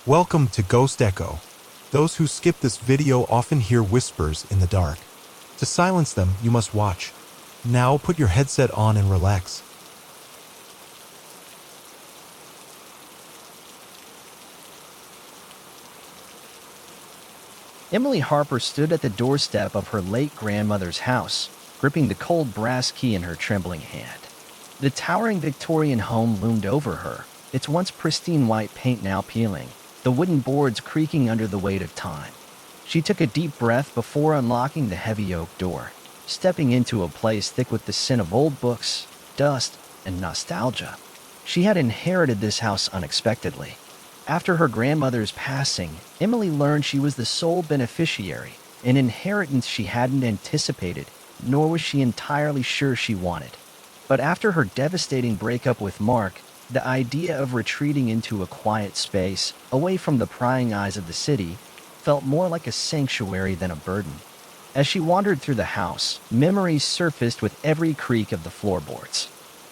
Welcome to Ghost Echo. Those who skip this video often hear whispers in the dark. To silence them, you must watch. Now put your headset on and relax. Emily Harper stood at the doorstep of her late grandmother's house, gripping the cold brass key in her trembling hand. The towering Victorian home loomed over her, its once pristine white paint now peeling, the wooden boards creaking under the weight of time. She took a deep breath before unlocking the heavy oak door, stepping into a place thick with the scent of old books, dust, and nostalgia. She had inherited this house unexpectedly. After her grandmother's passing, Emily learned she was the sole beneficiary, an inheritance she hadn't anticipated, nor was she entirely sure she wanted. But after her devastating breakup with Mark, the idea of retreating into a quiet space, away from the prying eyes of the city, felt more like a sanctuary than a burden. As she wandered through the house, memories surfaced with every creak of the floorboards.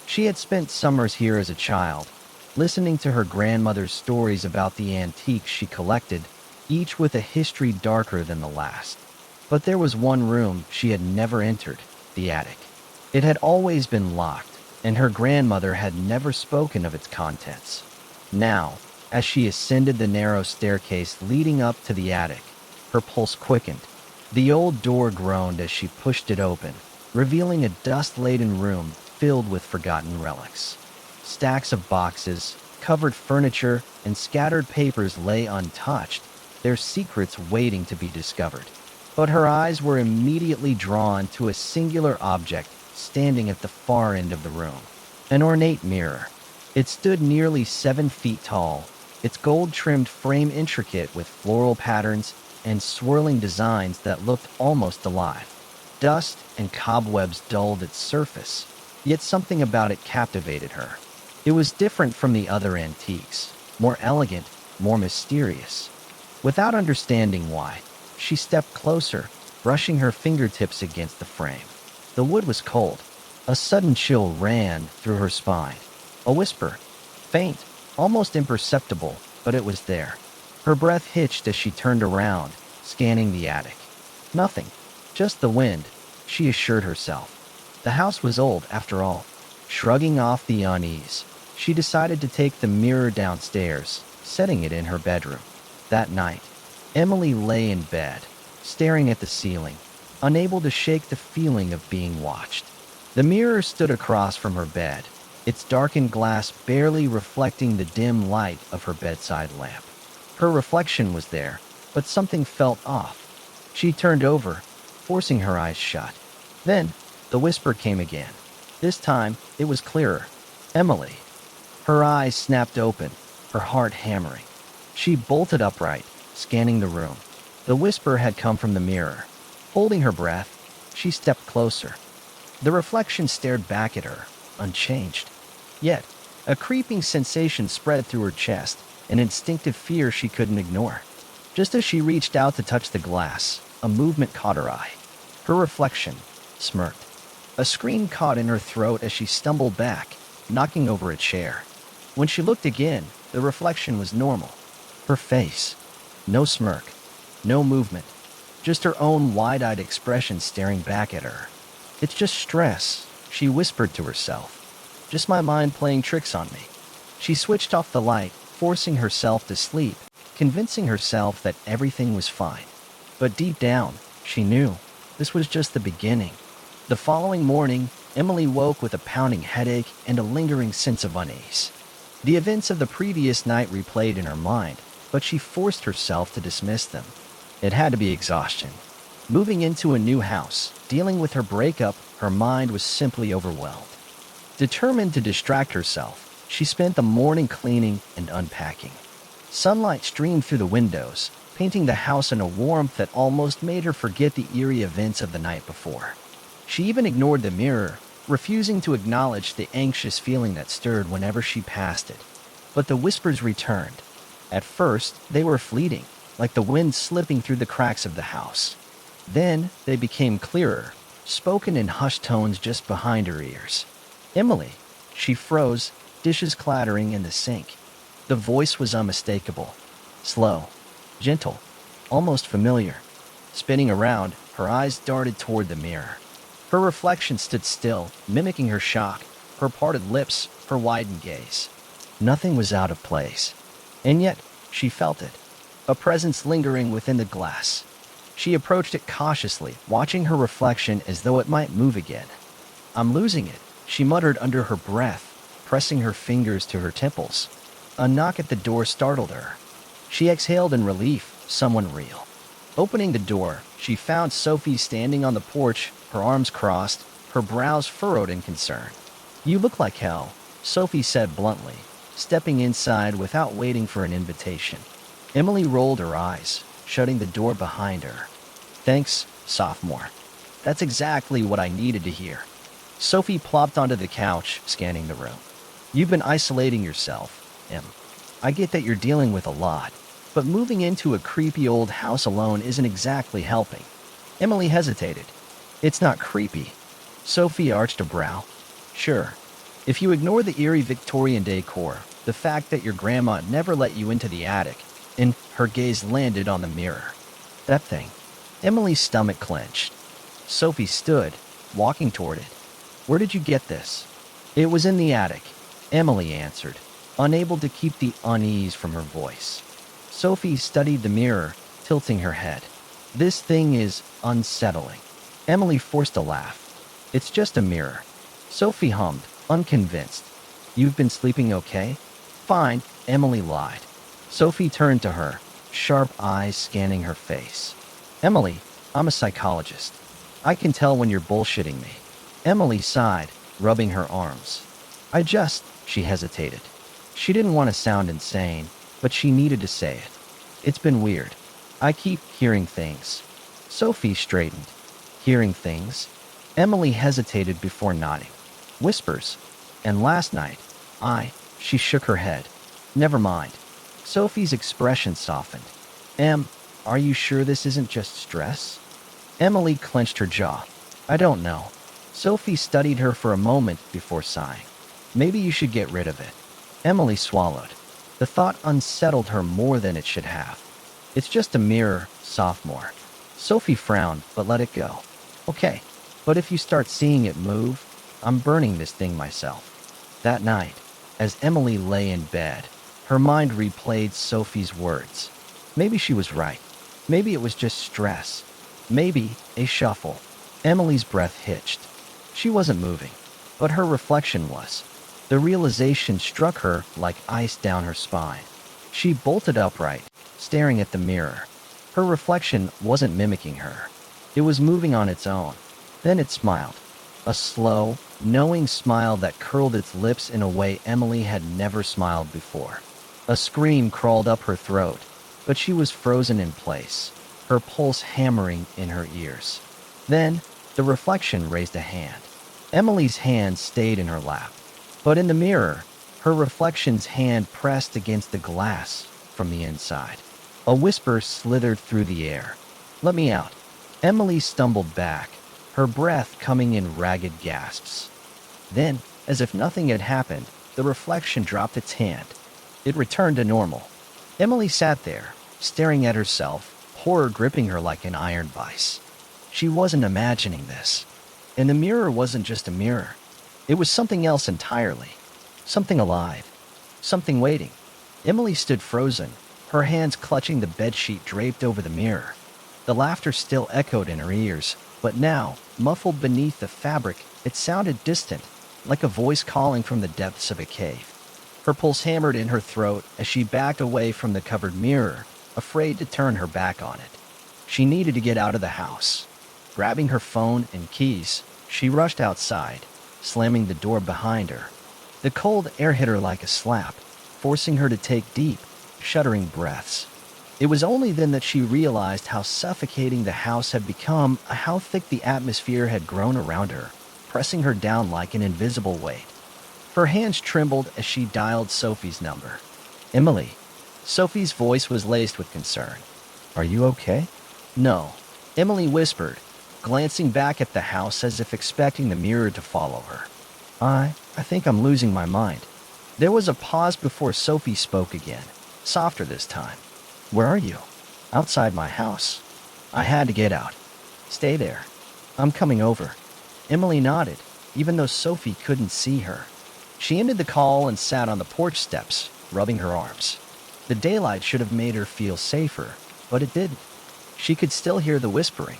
She had spent summers here as a child, listening to her grandmother's stories about the antiques she collected, each with a history darker than the last. But there was one room she had never entered, the attic. It had always been locked, and her grandmother had never spoken of its contents. Now, as she ascended the narrow staircase leading up to the attic, her pulse quickened. The old door groaned as she pushed it open, revealing a dust-laden room filled with forgotten relics. Stacks of boxes, covered furniture, and scattered papers lay untouched, their secrets waiting to be discovered. But her eyes were immediately drawn to a singular object standing at the far end of the room. An ornate mirror. It stood nearly 7 feet tall, its gold-trimmed frame intricate with floral patterns and swirling designs that looked almost alive. Dust and cobwebs dulled its surface, yet something about it captivated her. It was different from the other antiques, more elegant, more mysterious. Without understanding why, she stepped closer, brushing her fingertips against the frame. The wood was cold. A sudden chill ran through her spine. A whisper, faint, almost imperceptible, but it was there. Her breath hitched as she turned around, scanning the attic. Nothing, just the wind, she assured herself. The house was old, after all. Shrugging off the unease, she decided to take the mirror downstairs, setting it in her bedroom. That night, Emily lay in bed, staring at the ceiling, unable to shake the feeling of being watched. The mirror stood across from her bed, its darkened glass barely reflecting the dim light of her bedside lamp. Her reflection was there, but something felt off. She turned over, forcing her eyes shut. Then, the whisper came again. This time, it was clearer. Emily. Her eyes snapped open, her heart hammering. She bolted upright, scanning the room. The whisper had come from the mirror. Holding her breath, she stepped closer. The reflection stared back at her, unchanged. Yet, a creeping sensation spread through her chest, an instinctive fear she couldn't ignore. Just as she reached out to touch the glass, a movement caught her eye. Her reflection smirked. A scream caught in her throat as she stumbled back, knocking over a chair. When she looked again, the reflection was normal. Her face. No smirk. No movement. Just her own wide-eyed expression staring back at her. It's just stress, she whispered to herself. Just my mind playing tricks on me. She switched off the light, forcing herself to sleep, convincing herself that everything was fine. But deep down, she knew this was just the beginning. The following morning, Emily woke with a pounding headache and a lingering sense of unease. The events of the previous night replayed in her mind, but she forced herself to dismiss them. It had to be exhaustion. Moving into a new house, dealing with her breakup, her mind was simply overwhelmed. Determined to distract herself, she spent the morning cleaning and unpacking. Sunlight streamed through the windows, painting the house in a warmth that almost made her forget the eerie events of the night before. She even ignored the mirror, refusing to acknowledge the anxious feeling that stirred whenever she passed it. But the whispers returned. At first, they were fleeting, like the wind slipping through the cracks of the house. Then, they became clearer, spoken in hushed tones just behind her ears. Emily. She froze, dishes clattering in the sink. The voice was unmistakable. Slow, gentle, almost familiar. Spinning around, her eyes darted toward the mirror. Her reflection stood still, mimicking her shock, her parted lips, her widened gaze. Nothing was out of place. And yet, she felt it. A presence lingering within the glass. She approached it cautiously, watching her reflection as though it might move again. "I'm losing it," she muttered under her breath, pressing her fingers to her temples. A knock at the door startled her. She exhaled in relief, someone real. Opening the door, she found Sophie standing on the porch, her arms crossed, her brows furrowed in concern. "You look like hell," Sophie said bluntly, stepping inside without waiting for an invitation. Emily rolled her eyes, shutting the door behind her. "Thanks, sophomore. That's exactly what I needed to hear." Sophie plopped onto the couch, scanning the room. "You've been isolating yourself, Em. I get that you're dealing with a lot, but moving into a creepy old house alone isn't exactly helping." Emily hesitated. "It's not creepy." Sophie arched a brow. "Sure. If you ignore the eerie Victorian decor, the fact that your grandma never let you into the attic," and her gaze landed on the mirror. "That thing." Emily's stomach clenched. Sophie stood, walking toward it. "Where did you get this?" "It was in the attic," Emily answered, unable to keep the unease from her voice. Sophie studied the mirror, tilting her head. "This thing is unsettling." Emily forced a laugh. "It's just a mirror." Sophie hummed, unconvinced. "You've been sleeping okay?" "Fine," Emily lied. Sophie turned to her, sharp eyes scanning her face. "Emily, I'm a psychologist. I can tell when you're bullshitting me." Emily sighed, rubbing her arms. She hesitated. She didn't want to sound insane, but she needed to say it. "It's been weird. I keep hearing things." Sophie straightened. "Hearing things?" Emily hesitated before nodding. "Whispers. And last night, she shook her head. "Never mind." Sophie's expression softened. Are you sure this isn't just stress?" Emily clenched her jaw. "I don't know." Sophie studied her for a moment before sighing. "Maybe you should get rid of it." Emily swallowed. The thought unsettled her more than it should have. "It's just a mirror, sophomore." Sophie frowned, but let it go. "Okay, but if you start seeing it move, I'm burning this thing myself." That night, as Emily lay in bed, her mind replayed Sophie's words. Maybe she was right. Maybe it was just stress. Maybe a shuffle. Emily's breath hitched. She wasn't moving, but her reflection was. The realization struck her like ice down her spine. She bolted upright, staring at the mirror. Her reflection wasn't mimicking her. It was moving on its own. Then it smiled. A slow, knowing smile that curled its lips in a way Emily had never smiled before. A scream crawled up her throat, but she was frozen in place, her pulse hammering in her ears. Then, the reflection raised a hand. Emily's hand stayed in her lap. But in the mirror, her reflection's hand pressed against the glass from the inside. A whisper slithered through the air. "Let me out." Emily stumbled back, her breath coming in ragged gasps. Then, as if nothing had happened, the reflection dropped its hand. It returned to normal. Emily sat there, staring at herself, horror gripping her like an iron vice. She wasn't imagining this. And the mirror wasn't just a mirror. It was something else entirely. Something alive. Something waiting. Emily stood frozen, her hands clutching the bedsheet draped over the mirror. The laughter still echoed in her ears, but now, muffled beneath the fabric, it sounded distant, like a voice calling from the depths of a cave. Her pulse hammered in her throat as she backed away from the covered mirror, afraid to turn her back on it. She needed to get out of the house. Grabbing her phone and keys, she rushed outside, slamming the door behind her. The cold air hit her like a slap, forcing her to take deep, shuddering breaths. It was only then that she realized how suffocating the house had become, how thick the atmosphere had grown around her, pressing her down like an invisible weight. Her hands trembled as she dialed Sophie's number. "Emily." Sophie's voice was laced with concern. "Are you okay?" "No," Emily whispered, glancing back at the house as if expecting the mirror to follow her. I think I'm losing my mind." There was a pause before Sophie spoke again, softer this time. Where are you? Outside my house. I had to get out. Stay there. I'm coming over. Emily nodded, even though Sophie couldn't see her. She ended the call and sat on the porch steps, rubbing her arms. The daylight should have made her feel safer, but it didn't. She could still hear the whispering.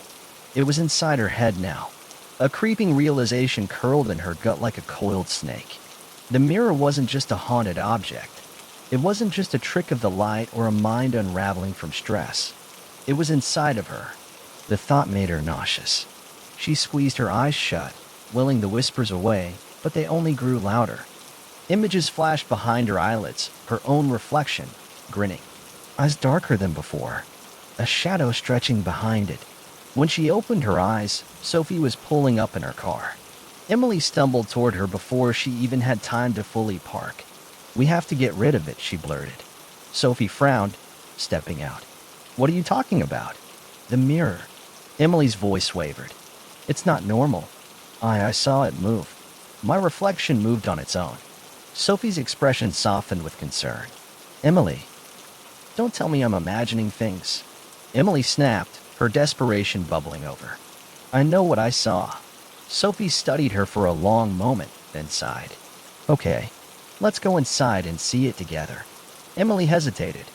It was inside her head now. A creeping realization curled in her gut like a coiled snake. The mirror wasn't just a haunted object. It wasn't just a trick of the light or a mind unraveling from stress. It was inside of her. The thought made her nauseous. She squeezed her eyes shut, willing the whispers away, but they only grew louder. Images flashed behind her eyelids, her own reflection, grinning. Eyes darker than before, a shadow stretching behind it. When she opened her eyes, Sophie was pulling up in her car. Emily stumbled toward her before she even had time to fully park. We have to get rid of it, she blurted. Sophie frowned, stepping out. What are you talking about? The mirror. Emily's voice wavered. It's not normal. I saw it move. My reflection moved on its own. Sophie's expression softened with concern. Emily, don't tell me I'm imagining things. Emily snapped, her desperation bubbling over. I know what I saw. Sophie studied her for a long moment, then sighed. Okay, let's go inside and see it together. Emily hesitated.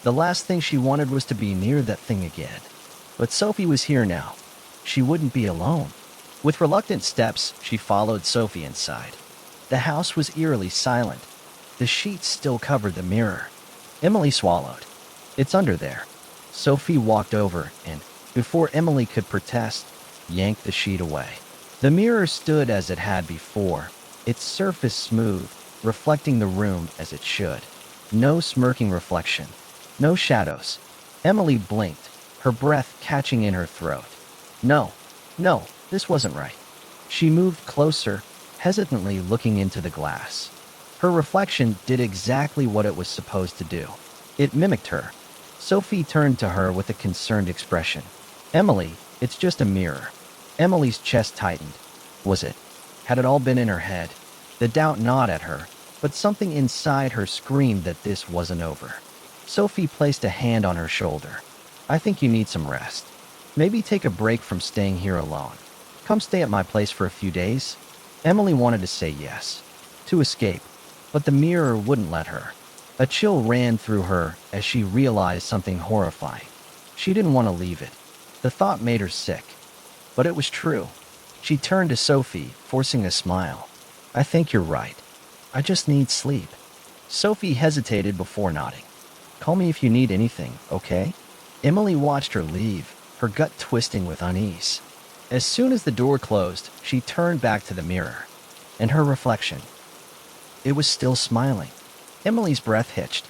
The last thing she wanted was to be near that thing again. But Sophie was here now. She wouldn't be alone. With reluctant steps, she followed Sophie inside. The house was eerily silent. The sheets still covered the mirror. Emily swallowed. It's under there. Sophie walked over and, before Emily could protest, yanked the sheet away. The mirror stood as it had before, its surface smooth, reflecting the room as it should. No smirking reflection. No shadows. Emily blinked, her breath catching in her throat. No, this wasn't right. She moved closer, hesitantly looking into the glass. Her reflection did exactly what it was supposed to do. It mimicked her. Sophie turned to her with a concerned expression. Emily, it's just a mirror. Emily's chest tightened. Was it? Had it all been in her head? The doubt gnawed at her, but something inside her screamed that this wasn't over. Sophie placed a hand on her shoulder. I think you need some rest. Maybe take a break from staying here alone. Come stay at my place for a few days. Emily wanted to say yes, to escape, but the mirror wouldn't let her. A chill ran through her as she realized something horrifying. She didn't want to leave it. The thought made her sick, but it was true. She turned to Sophie, forcing a smile. I think you're right. I just need sleep. Sophie hesitated before nodding. Call me if you need anything, okay? Emily watched her leave, her gut twisting with unease. As soon as the door closed, she turned back to the mirror. And her reflection. It was still smiling. Emily's breath hitched.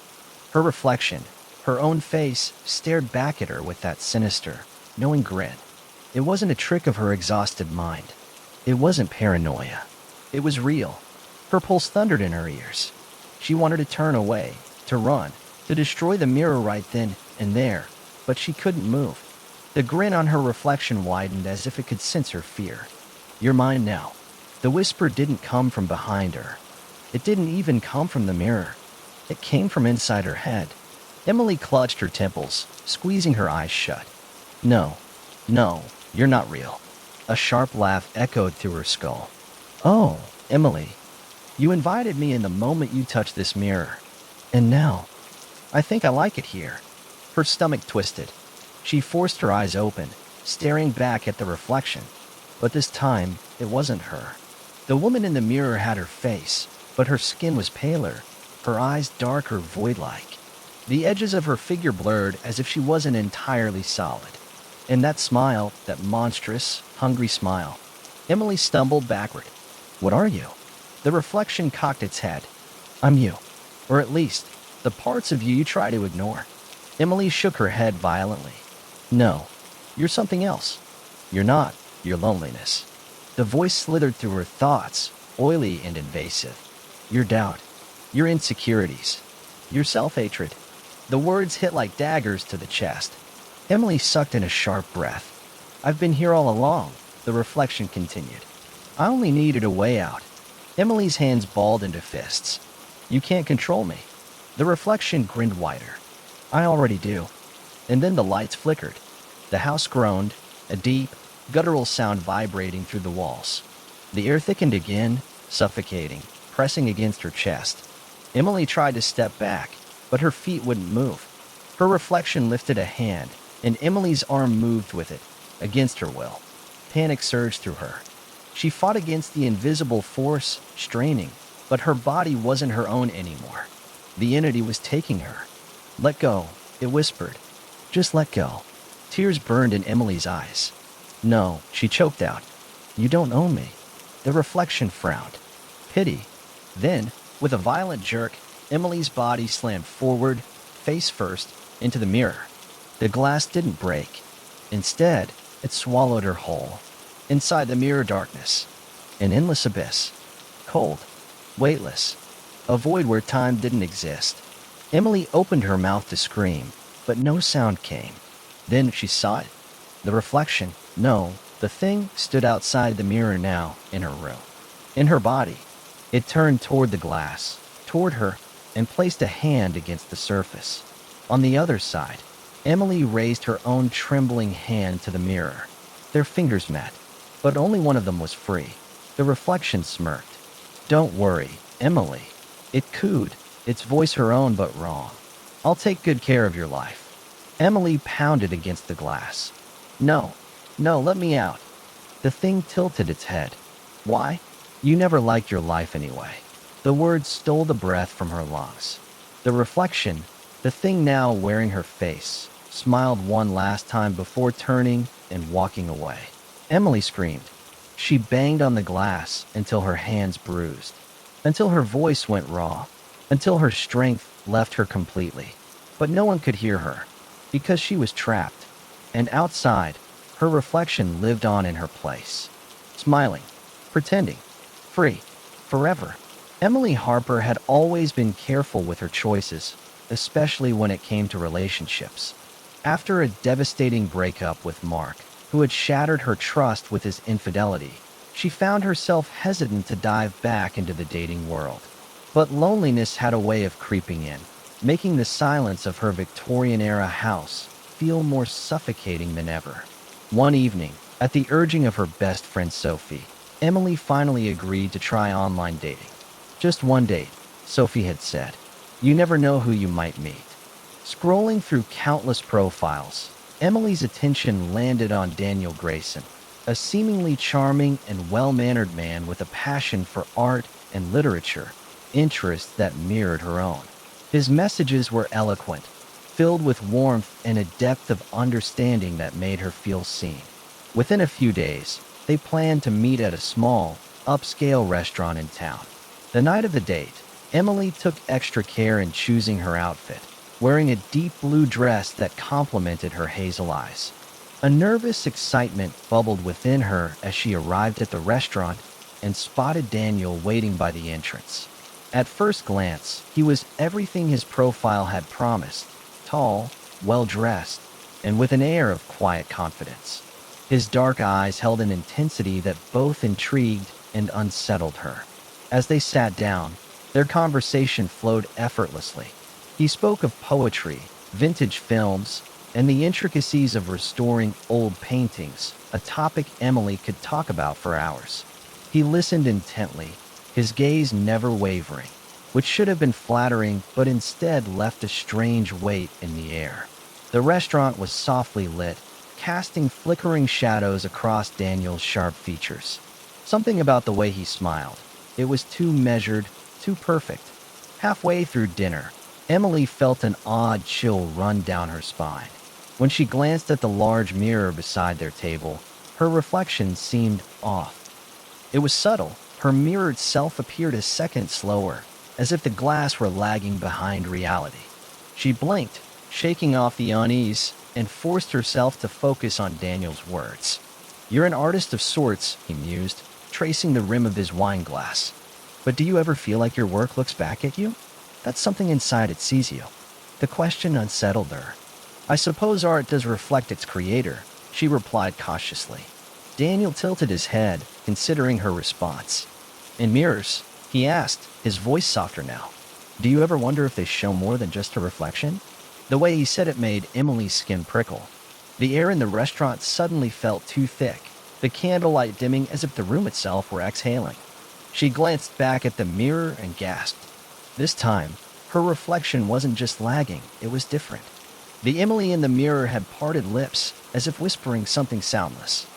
Her reflection, her own face, stared back at her with that sinister, knowing grin. It wasn't a trick of her exhausted mind. It wasn't paranoia. It was real. Her pulse thundered in her ears. She wanted to turn away, to run, to destroy the mirror right then and there, but she couldn't move. The grin on her reflection widened as if it could sense her fear. You're mine now. The whisper didn't come from behind her. It didn't even come from the mirror. It came from inside her head. Emily clutched her temples, squeezing her eyes shut. No, you're not real. A sharp laugh echoed through her skull. Oh, Emily, you invited me in the moment you touched this mirror. And now, I think I like it here. Her stomach twisted. She forced her eyes open, staring back at the reflection. But this time, it wasn't her. The woman in the mirror had her face, but her skin was paler, her eyes darker, void-like. The edges of her figure blurred as if she wasn't entirely solid. And that smile, that monstrous, hungry smile. Emily stumbled backward. What are you? The reflection cocked its head. I'm you. Or at least, the parts of you try to ignore. Emily shook her head violently. No, you're something else. You're not your loneliness. The voice slithered through her thoughts, oily and invasive. Your doubt, your insecurities, your self-hatred. The words hit like daggers to the chest. Emily sucked in a sharp breath. I've been here all along, the reflection continued. I only needed a way out. Emily's hands balled into fists. You can't control me. The reflection grinned wider. I already do. And then the lights flickered. The house groaned, a deep, guttural sound vibrating through the walls. The air thickened again, suffocating, pressing against her chest. Emily tried to step back, but her feet wouldn't move. Her reflection lifted a hand, and Emily's arm moved with it, against her will. Panic surged through her. She fought against the invisible force, straining, but her body wasn't her own anymore. The entity was taking her. "Let go," it whispered. "Just let go." Tears burned in Emily's eyes. "No," she choked out. "You don't own me." The reflection frowned. "Pity." Then, with a violent jerk, Emily's body slammed forward, face first, into the mirror. The glass didn't break. Instead, it swallowed her whole. Inside the mirror, darkness. An endless abyss. Cold. Weightless. A void where time didn't exist. Emily opened her mouth to scream, but no sound came. Then she saw it. The reflection, no, the thing, stood outside the mirror now, in her room. In her body. It turned toward the glass, toward her, and placed a hand against the surface. On the other side, Emily raised her own trembling hand to the mirror. Their fingers met, but only one of them was free. The reflection smirked. "Don't worry, Emily." It cooed, its voice her own but wrong. "I'll take good care of your life." Emily pounded against the glass. "No, no, let me out." The thing tilted its head. "Why? You never liked your life anyway." The words stole the breath from her lungs. The reflection, the thing now wearing her face, smiled one last time before turning and walking away. Emily screamed. She banged on the glass until her hands bruised, until her voice went raw, until her strength left her completely. But no one could hear her, because she was trapped. And outside, her reflection lived on in her place, smiling, pretending, free, forever. Emily Harper had always been careful with her choices, especially when it came to relationships. After a devastating breakup with Mark, who had shattered her trust with his infidelity, she found herself hesitant to dive back into the dating world. But loneliness had a way of creeping in, making the silence of her Victorian-era house feel more suffocating than ever. One evening, at the urging of her best friend Sophie, Emily finally agreed to try online dating. Just one date, Sophie had said. You never know who you might meet. Scrolling through countless profiles, Emily's attention landed on Daniel Grayson, a seemingly charming and well-mannered man with a passion for art and literature, interests that mirrored her own. His messages were eloquent, filled with warmth and a depth of understanding that made her feel seen. Within a few days, they planned to meet at a small, upscale restaurant in town. The night of the date, Emily took extra care in choosing her outfit, wearing a deep blue dress that complemented her hazel eyes. A nervous excitement bubbled within her as she arrived at the restaurant and spotted Daniel waiting by the entrance. At first glance, he was everything his profile had promised: tall, well-dressed, and with an air of quiet confidence. His dark eyes held an intensity that both intrigued and unsettled her. As they sat down, their conversation flowed effortlessly. He spoke of poetry, vintage films, and the intricacies of restoring old paintings, a topic Emily could talk about for hours. He listened intently, his gaze never wavering, which should have been flattering but instead left a strange weight in the air. The restaurant was softly lit, casting flickering shadows across Daniel's sharp features. Something about the way he smiled. It was too measured, too perfect. Halfway through dinner, Emily felt an odd chill run down her spine. When she glanced at the large mirror beside their table, her reflection seemed off. It was subtle. Her mirrored self appeared a second slower, as if the glass were lagging behind reality. She blinked, shaking off the unease, and forced herself to focus on Daniel's words. You're an artist of sorts, he mused, tracing the rim of his wine glass. But do you ever feel like your work looks back at you? That's something inside it sees you. The question unsettled her. I suppose art does reflect its creator, she replied cautiously. Daniel tilted his head, considering her response. In mirrors, he asked, his voice softer now. Do you ever wonder if they show more than just a reflection? The way he said it made Emily's skin prickle. The air in the restaurant suddenly felt too thick, the candlelight dimming as if the room itself were exhaling. She glanced back at the mirror and gasped. This time, her reflection wasn't just lagging, it was different. The Emily in the mirror had parted lips, as if whispering something soundless.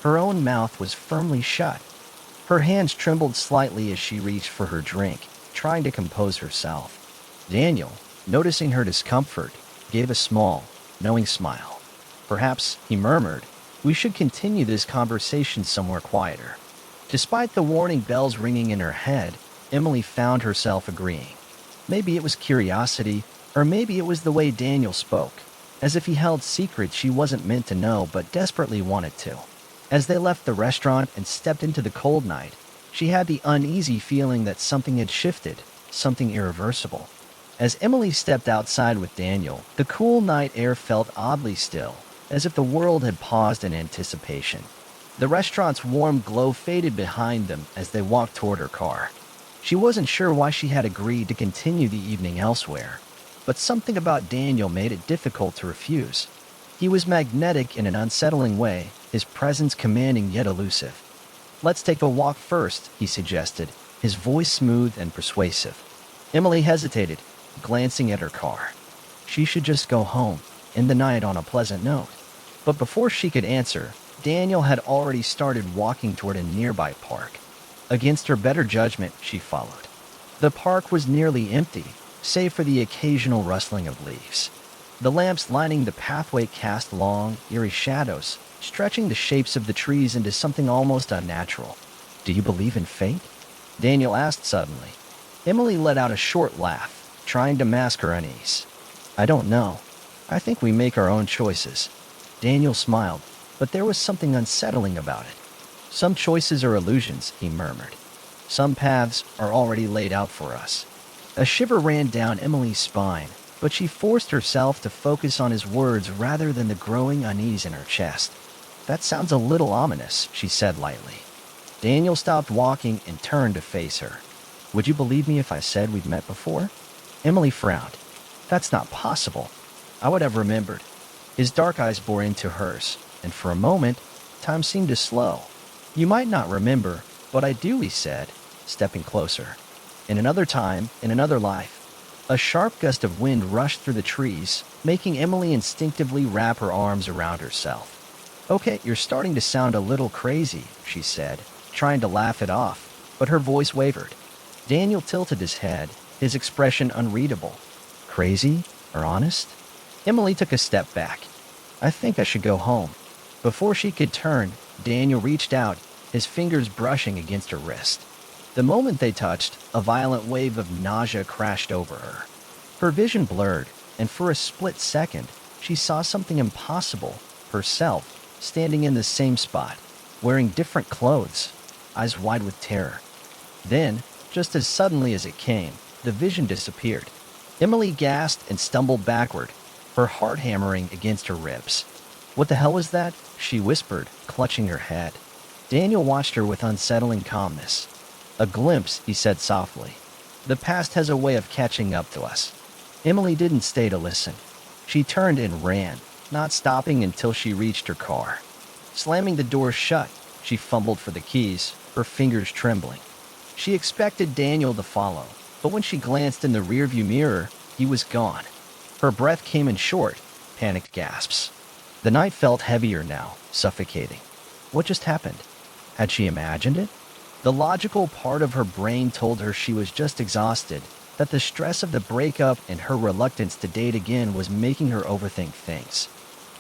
Her own mouth was firmly shut. Her hands trembled slightly as she reached for her drink, trying to compose herself. Daniel, noticing her discomfort, gave a small, knowing smile. Perhaps, he murmured, we should continue this conversation somewhere quieter. Despite the warning bells ringing in her head, Emily found herself agreeing. Maybe it was curiosity, or maybe it was the way Daniel spoke, as if he held secrets she wasn't meant to know but desperately wanted to. As they left the restaurant and stepped into the cold night, she had the uneasy feeling that something had shifted, something irreversible. As Emily stepped outside with Daniel, the cool night air felt oddly still, as if the world had paused in anticipation. The restaurant's warm glow faded behind them as they walked toward her car. She wasn't sure why she had agreed to continue the evening elsewhere, but something about Daniel made it difficult to refuse. He was magnetic in an unsettling way, his presence commanding yet elusive. Let's take a walk first, he suggested, his voice smooth and persuasive. Emily hesitated, glancing at her car. She should just go home, end the night on a pleasant note. But before she could answer, Daniel had already started walking toward a nearby park. Against her better judgment, she followed. The park was nearly empty, save for the occasional rustling of leaves. The lamps lining the pathway cast long, eerie shadows, stretching the shapes of the trees into something almost unnatural. Do you believe in fate? Daniel asked suddenly. Emily let out a short laugh, trying to mask her unease. I don't know. I think we make our own choices. Daniel smiled, but there was something unsettling about it. Some choices are illusions, he murmured. Some paths are already laid out for us. A shiver ran down Emily's spine, but she forced herself to focus on his words rather than the growing unease in her chest. That sounds a little ominous, she said lightly. Daniel stopped walking and turned to face her. Would you believe me if I said we'd met before? Emily frowned. That's not possible. I would have remembered. His dark eyes bore into hers, and for a moment, time seemed to slow. You might not remember, but I do, he said, stepping closer. In another time, in another life. A sharp gust of wind rushed through the trees, making Emily instinctively wrap her arms around herself. Okay, you're starting to sound a little crazy, she said, trying to laugh it off, but her voice wavered. Daniel tilted his head, his expression unreadable. Crazy? Or honest? Emily took a step back. I think I should go home. Before she could turn, Daniel reached out, his fingers brushing against her wrist. The moment they touched, a violent wave of nausea crashed over her. Her vision blurred, and for a split second, she saw something impossible, herself, standing in the same spot, wearing different clothes, eyes wide with terror. Then, just as suddenly as it came, the vision disappeared. Emily gasped and stumbled backward, her heart hammering against her ribs. What the hell was that? She whispered, clutching her head. Daniel watched her with unsettling calmness. A glimpse, he said softly. The past has a way of catching up to us. Emily didn't stay to listen. She turned and ran, not stopping until she reached her car. Slamming the door shut, she fumbled for the keys, her fingers trembling. She expected Daniel to follow, but when she glanced in the rearview mirror, he was gone. Her breath came in short, panicked gasps. The night felt heavier now, suffocating. What just happened? Had she imagined it? The logical part of her brain told her she was just exhausted, that the stress of the breakup and her reluctance to date again was making her overthink things.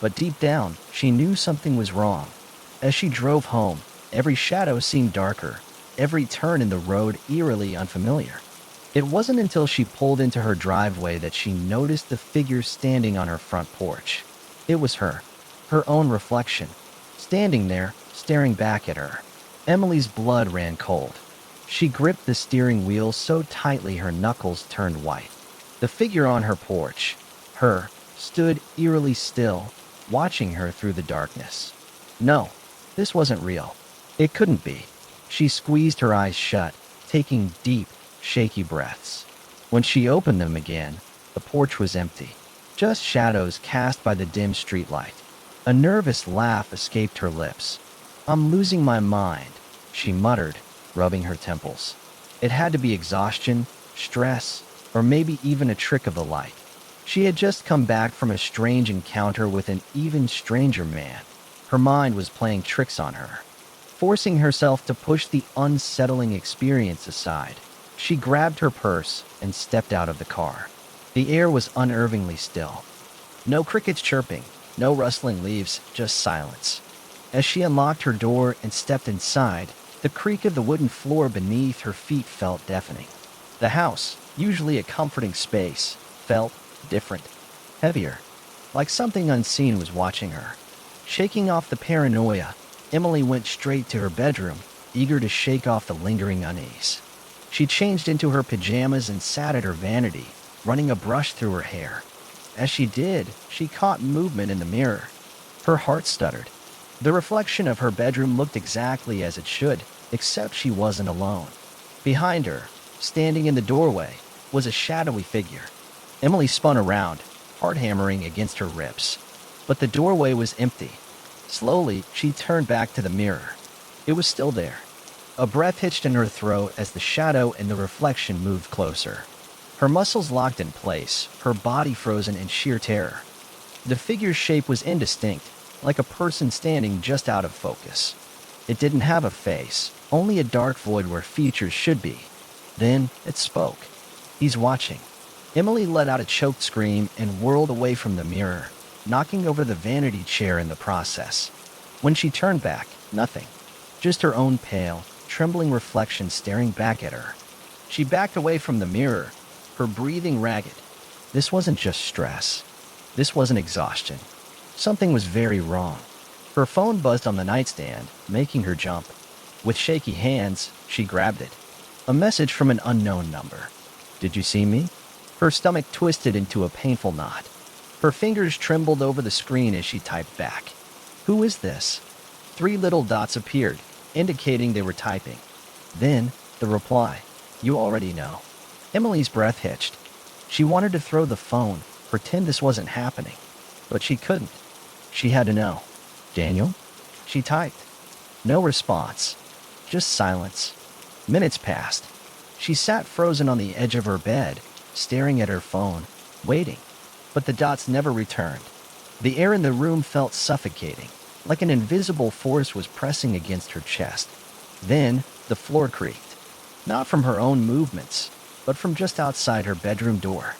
But deep down, she knew something was wrong. As she drove home, every shadow seemed darker, every turn in the road eerily unfamiliar. It wasn't until she pulled into her driveway that she noticed the figure standing on her front porch. It was her own reflection, standing there, staring back at her. Emily's blood ran cold. She gripped the steering wheel so tightly her knuckles turned white. The figure on her porch, stood eerily still, watching her through the darkness. No, this wasn't real. It couldn't be. She squeezed her eyes shut, taking deep, shaky breaths. When she opened them again, the porch was empty. just shadows cast by the dim streetlight. A nervous laugh escaped her lips. "I'm losing my mind," she muttered, rubbing her temples. It had to be exhaustion, stress, or maybe even a trick of the light. She had just come back from a strange encounter with an even stranger man. Her mind was playing tricks on her. Forcing herself to push the unsettling experience aside, she grabbed her purse and stepped out of the car. The air was unnervingly still. No crickets chirping, no rustling leaves, just silence. As she unlocked her door and stepped inside, the creak of the wooden floor beneath her feet felt deafening. The house, usually a comforting space, felt different, heavier, like something unseen was watching her. Shaking off the paranoia, Emily went straight to her bedroom, eager to shake off the lingering unease. She changed into her pajamas and sat at her vanity, running a brush through her hair. As she did, she caught movement in the mirror. Her heart stuttered. The reflection of her bedroom looked exactly as it should, except she wasn't alone. Behind her, standing in the doorway, was a shadowy figure. Emily spun around, heart hammering against her ribs. But the doorway was empty. Slowly, she turned back to the mirror. It was still there. A breath hitched in her throat as the shadow and the reflection moved closer. Her muscles locked in place, her body frozen in sheer terror. The figure's shape was indistinct, like a person standing just out of focus. It didn't have a face, only a dark void where features should be. Then it spoke. "He's watching." Emily let out a choked scream and whirled away from the mirror, knocking over the vanity chair in the process. When she turned back, nothing. Just her own pale, trembling reflection staring back at her. She backed away from the mirror, her breathing ragged. This wasn't just stress. This wasn't exhaustion. Something was very wrong. Her phone buzzed on the nightstand, making her jump. With shaky hands, she grabbed it. A message from an unknown number. "Did you see me?" Her stomach twisted into a painful knot. Her fingers trembled over the screen as she typed back. "Who is this?" 3 little dots appeared, indicating they were typing. Then, the reply. "You already know." Emily's breath hitched. She wanted to throw the phone, pretend this wasn't happening. But she couldn't. She had to know. "Daniel?" She typed. No response. Just silence. Minutes passed. She sat frozen on the edge of her bed, staring at her phone, waiting. But the dots never returned. The air in the room felt suffocating, like an invisible force was pressing against her chest. Then, the floor creaked. Not from her own movements, but from just outside her bedroom door.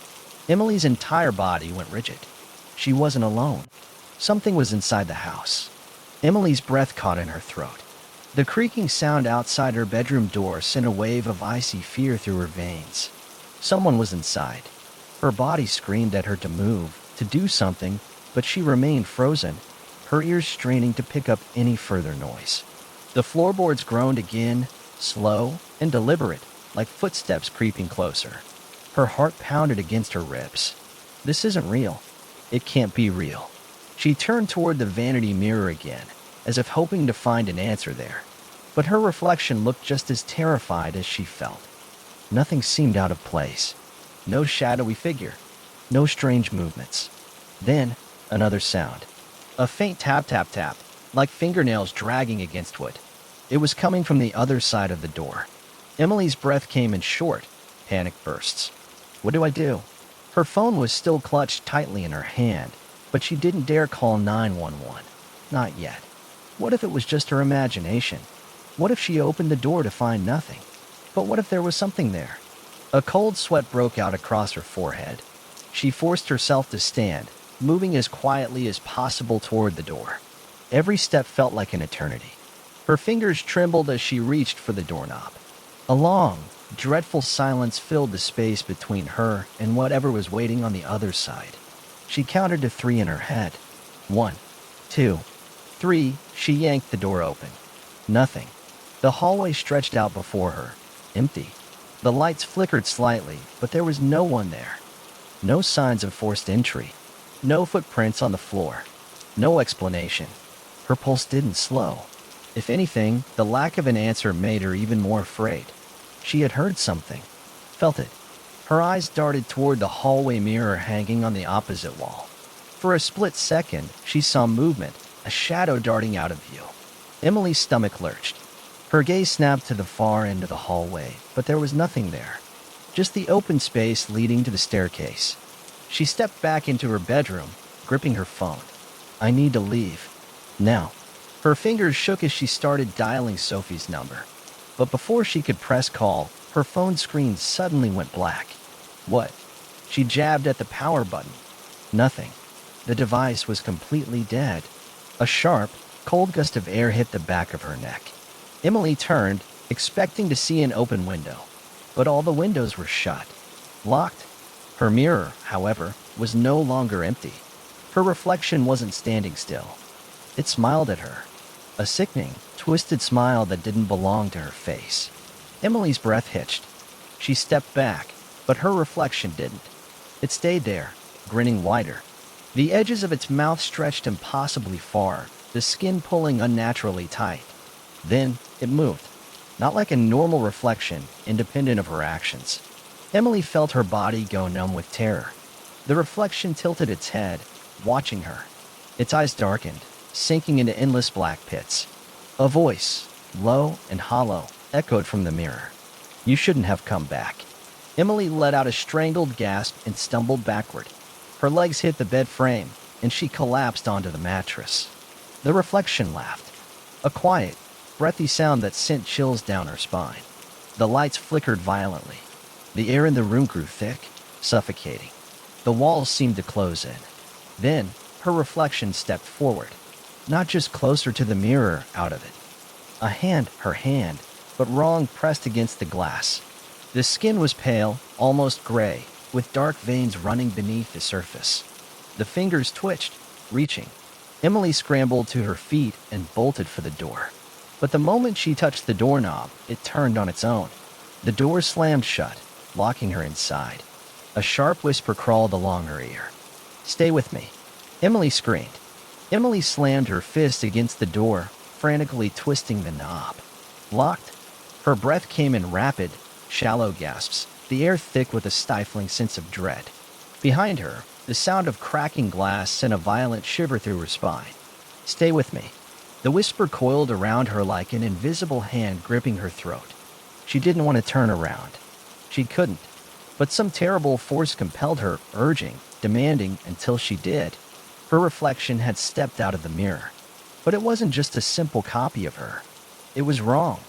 Emily's entire body went rigid. She wasn't alone. Something was inside the house. Emily's breath caught in her throat. The creaking sound outside her bedroom door sent a wave of icy fear through her veins. Someone was inside. Her body screamed at her to move, to do something, but she remained frozen, her ears straining to pick up any further noise. The floorboards groaned again, slow and deliberate, like footsteps creeping closer. Her heart pounded against her ribs. This isn't real. It can't be real. She turned toward the vanity mirror again, as if hoping to find an answer there. But her reflection looked just as terrified as she felt. Nothing seemed out of place. No shadowy figure. No strange movements. Then, another sound. A faint tap tap tap, like fingernails dragging against wood. It was coming from the other side of the door. Emily's breath came in short, panic bursts. What do I do? Her phone was still clutched tightly in her hand, but she didn't dare call 911. Not yet. What if it was just her imagination? What if she opened the door to find nothing? But what if there was something there? A cold sweat broke out across her forehead. She forced herself to stand, moving as quietly as possible toward the door. Every step felt like an eternity. Her fingers trembled as she reached for the doorknob. A long, dreadful silence filled the space between her and whatever was waiting on the other side. She counted to 3 in her head. 1, 2, 3. She yanked the door open. Nothing. The hallway stretched out before her, empty. The lights flickered slightly, but there was no one there. No signs of forced entry. No footprints on the floor. No explanation. Her pulse didn't slow. If anything, the lack of an answer made her even more afraid. She had heard something, felt it. Her eyes darted toward the hallway mirror hanging on the opposite wall. For a split second, she saw movement, a shadow darting out of view. Emily's stomach lurched. Her gaze snapped to the far end of the hallway, but there was nothing there. Just the open space leading to the staircase. She stepped back into her bedroom, gripping her phone. I need to leave. Now. Her fingers shook as she started dialing Sophie's number. But before she could press call, her phone screen suddenly went black. What? She jabbed at the power button. Nothing. The device was completely dead. A sharp, cold gust of air hit the back of her neck. Emily turned, expecting to see an open window. But all the windows were shut. Locked. Her mirror, however, was no longer empty. Her reflection wasn't standing still. It smiled at her. A sickening, twisted smile that didn't belong to her face. Emily's breath hitched. She stepped back, but her reflection didn't. It stayed there, grinning wider. The edges of its mouth stretched impossibly far, the skin pulling unnaturally tight. Then, it moved. Not like a normal reflection, independent of her actions. Emily felt her body go numb with terror. The reflection tilted its head, watching her. Its eyes darkened, sinking into endless black pits. A voice, low and hollow, echoed from the mirror. You shouldn't have come back. Emily let out a strangled gasp and stumbled backward. Her legs hit the bed frame, and she collapsed onto the mattress. The reflection laughed. A quiet, breathy sound that sent chills down her spine. The lights flickered violently. The air in the room grew thick, suffocating. The walls seemed to close in. Then, her reflection stepped forward. Not just closer to the mirror, out of it. Her hand, but wrong, pressed against the glass. The skin was pale, almost gray, with dark veins running beneath the surface. The fingers twitched, reaching. Emily scrambled to her feet and bolted for the door. But the moment she touched the doorknob, it turned on its own. The door slammed shut, locking her inside. A sharp whisper crawled along her ear. Stay with me. Emily screamed. Emily slammed her fist against the door, frantically twisting the knob. Locked. Her breath came in rapid, shallow gasps, the air thick with a stifling sense of dread. Behind her, the sound of cracking glass sent a violent shiver through her spine. Stay with me. The whisper coiled around her like an invisible hand gripping her throat. She didn't want to turn around. She couldn't. But some terrible force compelled her, urging, demanding, until she did. Her reflection had stepped out of the mirror. But it wasn't just a simple copy of her. It was wrong.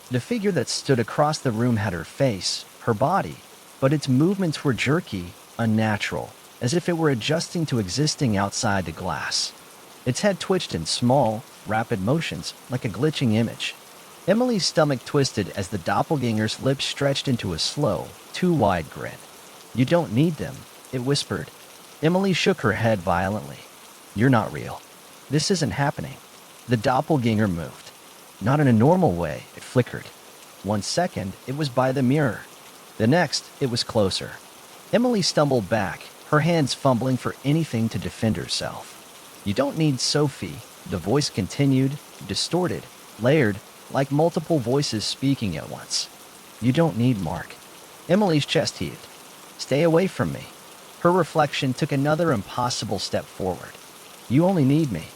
The figure that stood across the room had her face, her body, but its movements were jerky, unnatural, as if it were adjusting to existing outside the glass. Its head twitched in small, rapid motions, like a glitching image. Emily's stomach twisted as the doppelganger's lips stretched into a slow, too wide grin. You don't need them, it whispered. Emily shook her head violently. You're not real. This isn't happening. The doppelganger moved. Not in a normal way, it flickered. 1 second, it was by the mirror. The next, it was closer. Emily stumbled back, her hands fumbling for anything to defend herself. You don't need Sophie, the voice continued, distorted, layered, like multiple voices speaking at once. You don't need Mark. Emily's chest heaved. Stay away from me. Her reflection took another impossible step forward. You only need me.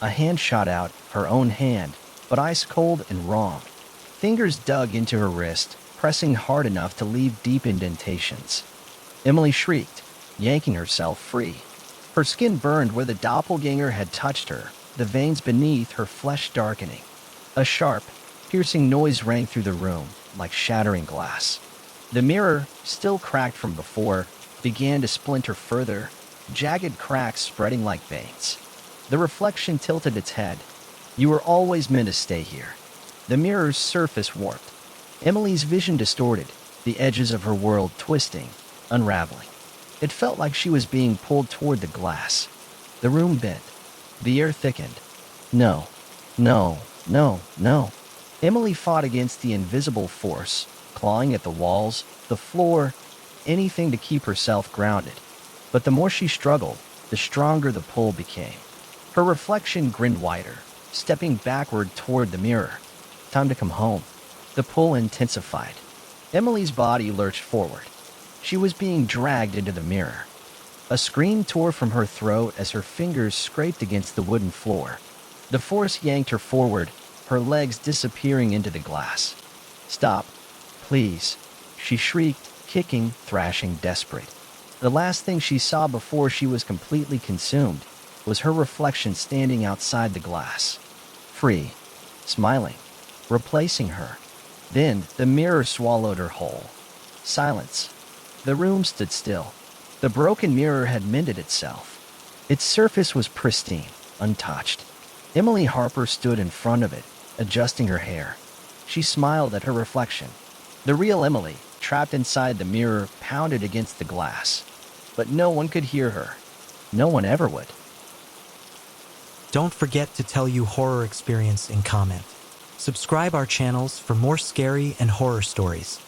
A hand shot out, her own hand, but ice cold and wrong. Fingers dug into her wrist, pressing hard enough to leave deep indentations. Emily shrieked, yanking herself free. Her skin burned where the doppelganger had touched her, the veins beneath her flesh darkening. A sharp, piercing noise rang through the room, like shattering glass. The mirror, still cracked from before, began to splinter further, jagged cracks spreading like veins. The reflection tilted its head. You were always meant to stay here. The mirror's surface warped. Emily's vision distorted, the edges of her world twisting, unraveling. It felt like she was being pulled toward the glass. The room bent. The air thickened. No, no, no, no. Emily fought against the invisible force, clawing at the walls, the floor, anything to keep herself grounded. But the more she struggled, the stronger the pull became. Her reflection grinned wider, stepping backward toward the mirror. Time to come home. The pull intensified. Emily's body lurched forward. She was being dragged into the mirror. A scream tore from her throat as her fingers scraped against the wooden floor. The force yanked her forward, her legs disappearing into the glass. "Stop, please," she shrieked, kicking, thrashing, desperate. The last thing she saw before she was completely consumed was her reflection standing outside the glass. Free, smiling, replacing her. Then the mirror swallowed her whole. Silence. The room stood still. The broken mirror had mended itself. Its surface was pristine, untouched. Emily Harper stood in front of it, adjusting her hair. She smiled at her reflection. The real Emily, trapped inside the mirror, pounded against the glass. But no one could hear her. No one ever would. Don't forget to tell your horror experience in comment. Subscribe our channels for more scary and horror stories.